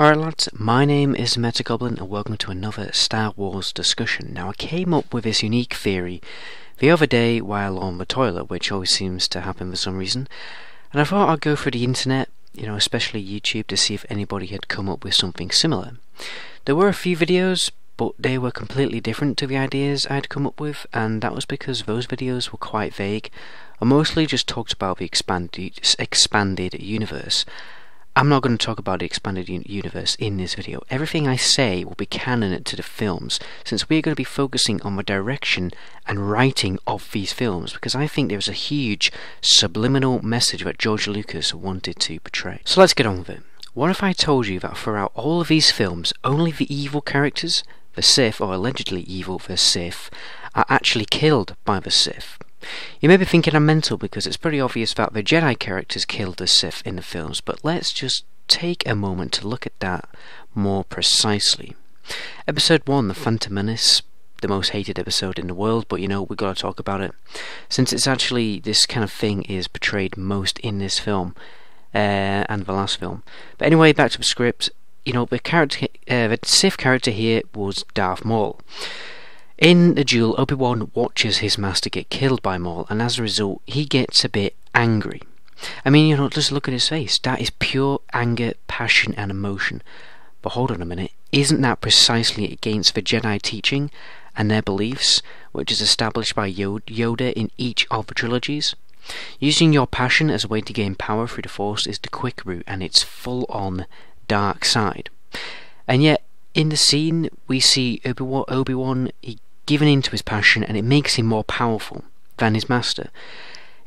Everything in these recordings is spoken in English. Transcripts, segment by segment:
Alright lads, my name is Metagoblin and welcome to another Star Wars discussion. Now I came up with this unique theory the other day while on the toilet, which always seems to happen for some reason, and I thought I'd go through the internet, especially YouTube, to see if anybody had come up with something similar. There were a few videos, but they were completely different to the ideas I'd come up with, and that was because those videos were quite vague, and mostly just talked about the expanded universe. I'm not going to talk about the expanded universe in this video. Everything I say will be canon to the films, since we're going to be focusing on the direction and writing of these films, because I think there's a huge subliminal message that George Lucas wanted to portray. So let's get on with it. What if I told you that throughout all of these films, only the evil characters, the Sith, or allegedly evil, the Sith, are actually killed by the Sith? You may be thinking I'm mental because it's pretty obvious that the Jedi characters killed the Sith in the films, but let's just take a moment to look at that more precisely. Episode 1, The Phantom Menace, the most hated episode in the world, but we've got to talk about it, since it's actually, this kind of thing is portrayed most in this film, and the last film. But anyway, back to the script. The Sith character here was Darth Maul. In the duel, Obi-Wan watches his master get killed by Maul, and as a result, he gets a bit angry. I mean, just look at his face. That is pure anger, passion, and emotion. But hold on a minute, isn't that precisely against the Jedi teaching and their beliefs, which is established by Yoda in each of the trilogies? Using your passion as a way to gain power through the Force is the quick route, and it's full-on dark side. And yet, in the scene, we see Obi-Wan giving in to his passion, and it makes him more powerful than his master.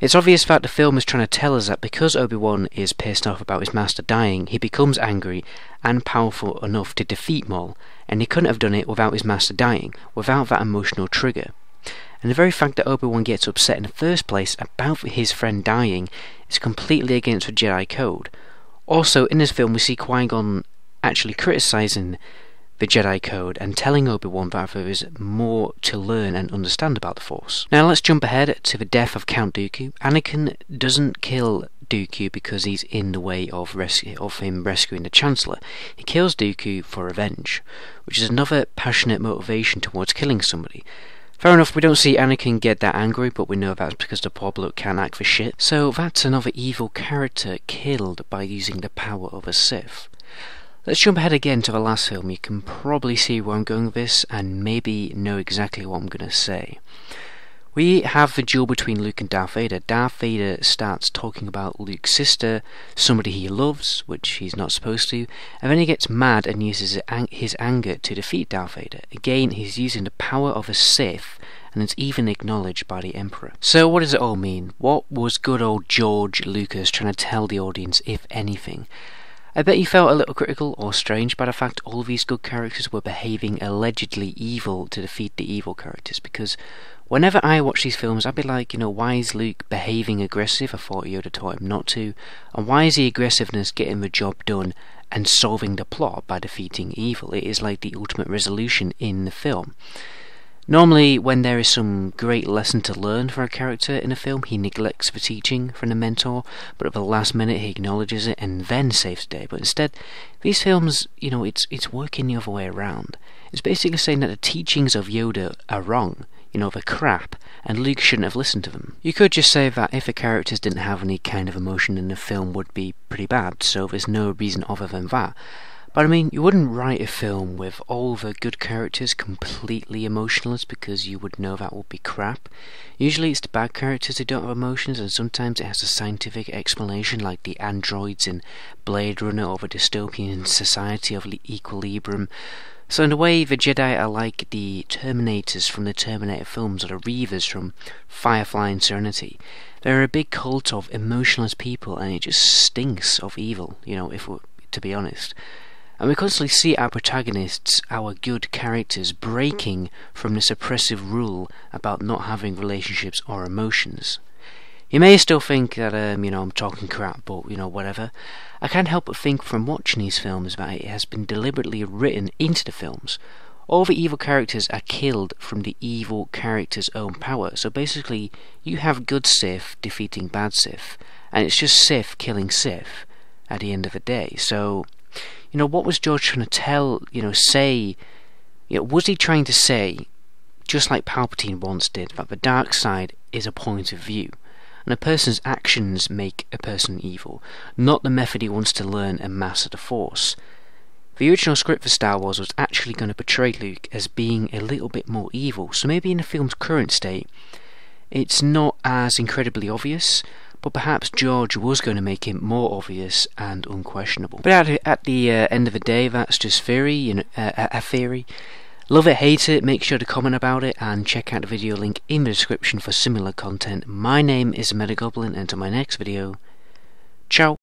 It's obvious that the film is trying to tell us that because Obi-Wan is pissed off about his master dying, he becomes angry and powerful enough to defeat Maul, and he couldn't have done it without his master dying, without that emotional trigger. And the very fact that Obi-Wan gets upset in the first place about his friend dying is completely against the Jedi code. Also, in this film, we see Qui-Gon actually criticising the Jedi code and telling Obi-Wan that there is more to learn and understand about the Force. Now let's jump ahead to the death of Count Dooku. Anakin doesn't kill Dooku because he's in the way of him rescuing the Chancellor. He kills Dooku for revenge, which is another passionate motivation towards killing somebody. Fair enough, we don't see Anakin get that angry, but we know that's because the poor bloke can't act for shit. So that's another evil character killed by using the power of a Sith. Let's jump ahead again to the last film. You can probably see where I'm going with this, and maybe know exactly what I'm going to say. We have the duel between Luke and Darth Vader. Darth Vader starts talking about Luke's sister, somebody he loves, which he's not supposed to, and then he gets mad and uses his anger to defeat Darth Vader. Again, he's using the power of a Sith, and it's even acknowledged by the Emperor. So what does it all mean? What was good old George Lucas trying to tell the audience, if anything? I bet you felt a little critical or strange by the fact all of these good characters were behaving allegedly evil to defeat the evil characters, because whenever I watch these films, I'd be like, why is Luke behaving aggressive? I thought Yoda taught him not to. And why is the aggressiveness getting the job done and solving the plot by defeating evil? It is like the ultimate resolution in the film. Normally, when there is some great lesson to learn for a character in a film, he neglects the teaching from the mentor, but at the last minute he acknowledges it and then saves the day. But instead, these films, it's working the other way around. It's basically saying that the teachings of Yoda are wrong, they're crap, and Luke shouldn't have listened to them. You could just say that if the characters didn't have any kind of emotion, then the film would be pretty bad, so there's no reason other than that. But I mean, you wouldn't write a film with all the good characters completely emotionless, because you would know that would be crap. Usually it's the bad characters who don't have emotions, and sometimes it has a scientific explanation, like the androids in Blade Runner or the dystopian society of Equilibrium. So in a way, the Jedi are like the Terminators from the Terminator films, or the Reavers from Firefly and Serenity. They're a big cult of emotionless people, and it just stinks of evil, if we're to be honest. And we constantly see our protagonists, our good characters, breaking from this oppressive rule about not having relationships or emotions. You may still think that, I'm talking crap, but, whatever. I can't help but think from watching these films that it has been deliberately written into the films. All the evil characters are killed from the evil character's own power. So basically, you have good Sith defeating bad Sith, and it's just Sith killing Sith at the end of the day. So what was George trying to tell, say, was he trying to say, just like Palpatine once did, that the dark side is a point of view, and a person's actions make a person evil, not the method he wants to learn and master the Force? The original script for Star Wars was actually going to portray Luke as being a little bit more evil, so maybe in the film's current state, it's not as incredibly obvious, but perhaps George was going to make him more obvious and unquestionable. But at the end of the day, that's just theory, a theory. Love it, hate it, make sure to comment about it, and check out the video link in the description for similar content. My name is Metagoblin, and until my next video, ciao.